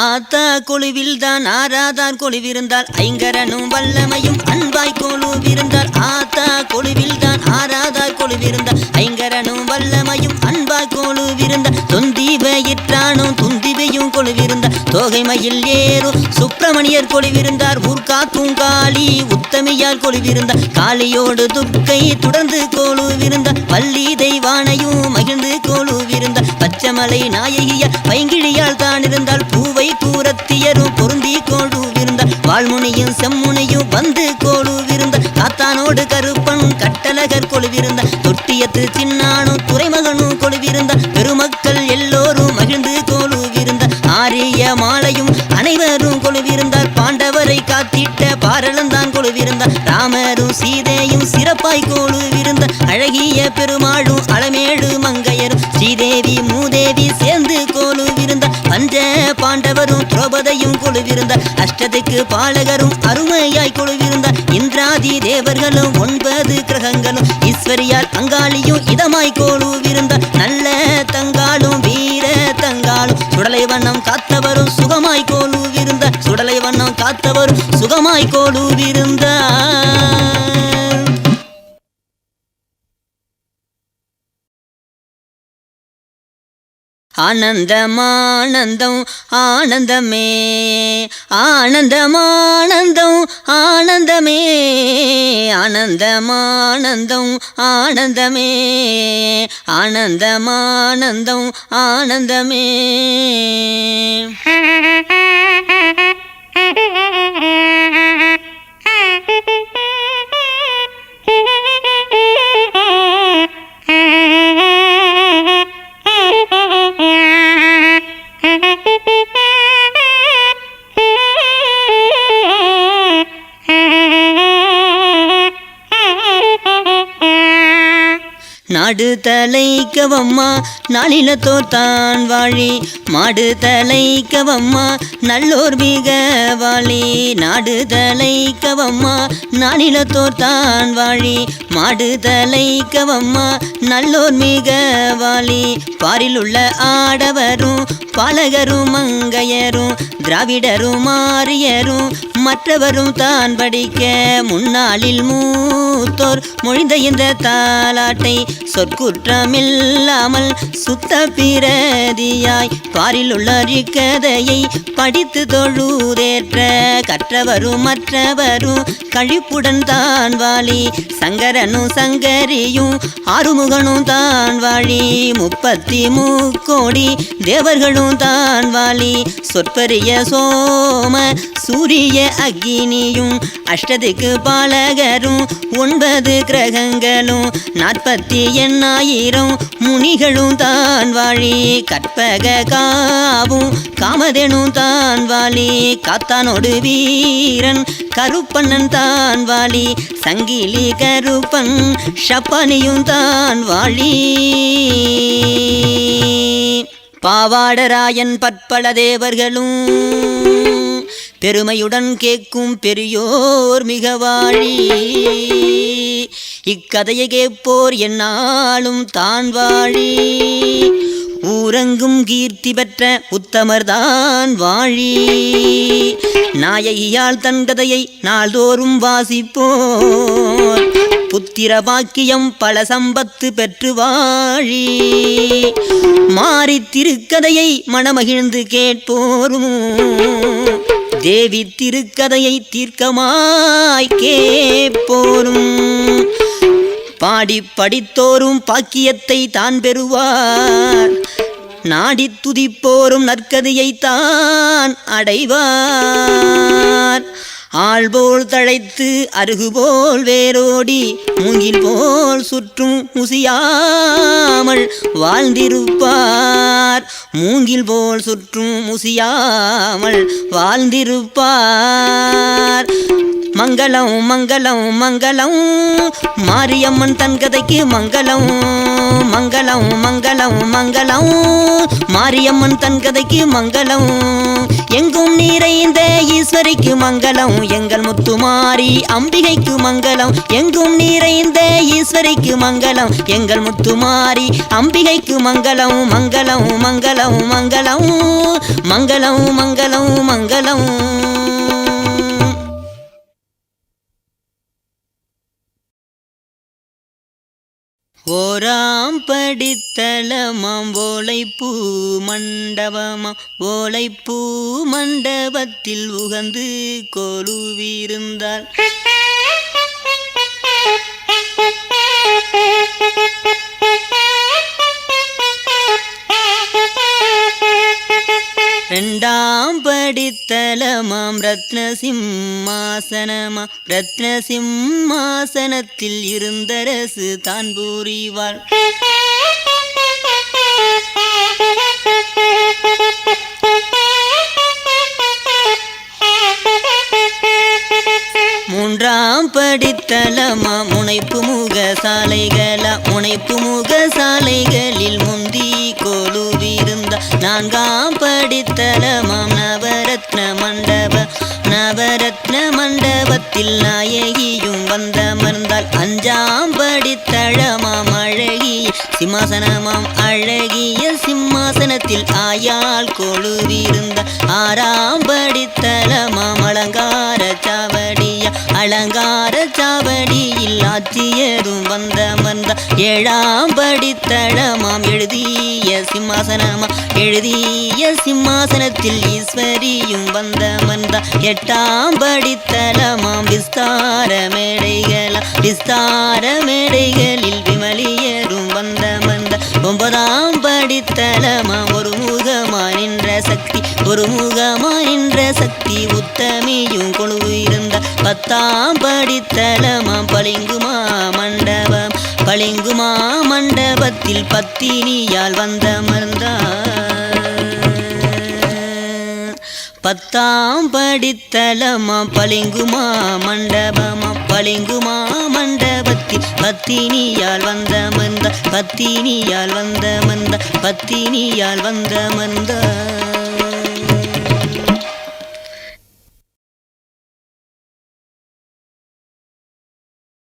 ஆத்தா கொழுவில் தான் ஆராதார் கொழுவிருந்தால் ஐங்கரனும் வல்லமையும் அன்பாய் கொழுவிருந்தால் ஆத்தா கொழுவில் தான் ஆராதார் கொழுவிருந்தால் ஐங்கரனும் வல்லமையும் அன்பாய் கொழுவிருந்தால் தொந்தி வயிற்றானும் துந்திவையும் கொழுவிருந்தார் தோகை மயில் ஏறும் சுப்பிரமணியர் கொழுவிருந்தார் ஊர்காக்கும் காளி உத்தமியார் கொழுவிருந்தார் காளியோடு துர்க்கை தொடர்ந்து கொழுவிருந்தார் வள்ளி தெய்வானையும் மகிழ்ந்து கொழுவிருந்தார் பச்சமலை நாயகியார் பைங்கிழியால் தான் இருந்தால் பூவை கூரத்தியரும் பொருந்தி கொழுவிருந்தார் வாழ்முனியும் செம்முனையும் வந்து கொழுவிருந்தார் காத்தானோடு கருப்பன் கட்டழகர் கொழுவிருந்தார் தொட்டியத்து சின்னானும் துறைமகனும் கொழுவிருந்தார் பெருமக்கள் எல்லோரும் மகிழ்ந்து கொழுவிருந்தார் ஆரிய மாலையும் அனைவரும் கொழுவிருந்தார் பாண்டவரை காத்திட்ட பாரளந்தான் கொழுவிருந்தார் ராமரும் சீதையும் சிறப்பாய் கொழுவிருந்தார் அழகிய பெருமாளும் அளமேடு மங்கையரும் ஸ்ரீதேவி மூதேவி சேர்ந்து கொழுவிருந்தார் பஞ்ச பாண்டவரும் திரௌபதியும் கொழுவிருந்தார் அஷ்டத்துக்கு பாலகரும் அருமையாய் கொழுவிருந்தார் இந்திராதி தேவர்களும் 9 கிரகங்களும் ஈஸ்வரியார் அங்காளியும் இதமாய் கொழுவிருந்தார் நல்ல தங்காலும் வீர தங்காலும் சுடலை வண்ணம் காத்தவரும் சுகமாய் கொழுவிருந்தார் சுடலை வண்ணம் காத்தவரும் சுகமாய் கொழுவிருந்தார். ஆனந்தமானந்தம் ஆனந்தமே ஆனந்தமானந்தம் ஆனந்தமே ஆனந்தமானந்தம் ஆனந்தமே ஆனந்தமானந்தம் ஆனந்தமே. நாடு தலைக்கவம்மா நாளிலத்தோர் தான் வாழி மாடு தலைக்கவம்மா நல்லோர் மிக வாழி நாடு தலைக்கவம்மா நாளிலத்தோர் தான் வாழி மாடு தலைக்கவம்மா நல்லோர் மிக வாழி பாரில் உள்ள ஆடவரும் பாலகரும் மங்கையரும் திராவிடரும் மாரியரும் மற்றவரும் தான் படிக்க முன்னாளில் மூத்தோர் மொழிந்த இந்த தாலாட்டை சொற்குற்றமில்லாமல் சுத்த பிரதியாய் பாரில் உள்ள கதையை படித்து தொழுதேற்ற கற்றவரும் மற்றவரும் கழிப்புடன் தான் வாழி சங்கரனும் சங்கரியும் ஆறுமுகனும் தான் வாழி 33 கோடி தேவர்களும் தான் வாழி சொற்பரிய சோம சூரிய அக்னியும் அஷ்டத்துக்கு பாலகரும் 9 கிரகங்களும் 48,000 முனிகளும் தான் வாழி கற்பக காவும் காமதேனும் தான் வாழி காத்தானோடு வீரன் கருப்பண்ணன் தான் வாழி சங்கிலி கருப்பன் ஷப்பனியும் தான் வாழி பாவாடராயன் பற்பல தேவர்களும் பெருமையுடன் கேட்கும் பெரியோர் மிக வாழி இக்கதையை கேட்போர் என்னாலும் தான் வாழி ஊரங்கும் கீர்த்தி பெற்ற உத்தமர்தான் வாழி நாயகியால் தன் கதையை நாள்தோறும் வாசிப்போர் புத்திர பாக்கியம் பல சம்பத்து பெற்று வாழி மாறி திருக்கதையை மனமகிழ்ந்து கேட்போரும் தேவி திருக்கதையை தீர்க்கமாய் கேட்போரும் பாடி படித்தோரும் பாக்கியத்தை தான் பெறுவார் நாடி துதிப்போரும் நற்கதையை தான் அடைவார் ஆள்போல் தழைத்து அருகுபோல் வேரோடி மூங்கில் போல் சுற்றும் முசியாமல் வாழ்ந்திருப்பார் மூங்கில் போல் சுற்றும் முசியாமல் வாழ்ந்திருப்பார். மங்களம் மங்களம் மங்களம் மாரியம்மன் தன் கதைக்கு மங்களம் மங்களம் மங்களம் மங்களம் மாரியம்மன் தன் கதைக்கு மங்களம் எங்கும் நிறைந்த ஈஸ்வரிக்கு மங்களம் எங்கள் முத்துமாரி அம்பிகைக்கு மங்களம் எங்கும் நிறைந்த ஈஸ்வரிக்கு மங்களம் எங்கள் முத்துமாரி அம்பிகைக்கு மங்களம் மங்களம் மங்களம் மங்களம் மங்களம் மங்களம் மங்களம் ஓராம் படித்தளமாம் ஓலைப்பூ மண்டபமாம் ஓலைப்பூ மண்டபத்தில் உகந்து கொலுவிருந்தாள் ரெண்டாம் படித்தளமாம் ரத்ன சிம்மாசனமாம் ரத்ன சிம்மாசனத்தில் இருந்தரசு தான் புரிவாள் மூன்றாம் படித்தளமா முனைப்பு முக சாலைகளா முனைப்பு முக சாலைகளில் முந்தி கொலுவிருந்த நான்காம் படித்தளமாம் நவரத்ன மண்டபத்தில் நாயகியும் வந்தமர்ந்தாள் அஞ்சாம் படித்தளமாம் அழகிய சிம்மாசனமாம் அழகிய சிம்மாசனத்தில் ஆயாள் கொலுவிருந்த ஆறாம் படித்தளமாம் அலங்கார சாவடியா அலங்கார சாவடியில் ஆட்சியரும் வந்தமர்ந்த ஏழாம் படித்தளமாம் எழுதிய சிம்மாசனத்தில் ஈஸ்வரியும் வந்தமர்ந்த எட்டாம் படித்தளமாம் விஸ்தார மேடைகளில் விமலியரும் வந்தமர்ந்த ஒன்பதாம் படித்தளமாம் ஒரு முகமா நின்ற சக்தி உத்தமியும் கொலுவிருந்த பத்தாம் படித்தளமாம் பளிங்குமா மண்டபத்தில் பத்தினியால் வந்தமர்ந்தார் பத்தாம் படித்தளமாம் பளிங்குமா மண்டபத்தில் பத்தினியால் வந்தமர்ந்த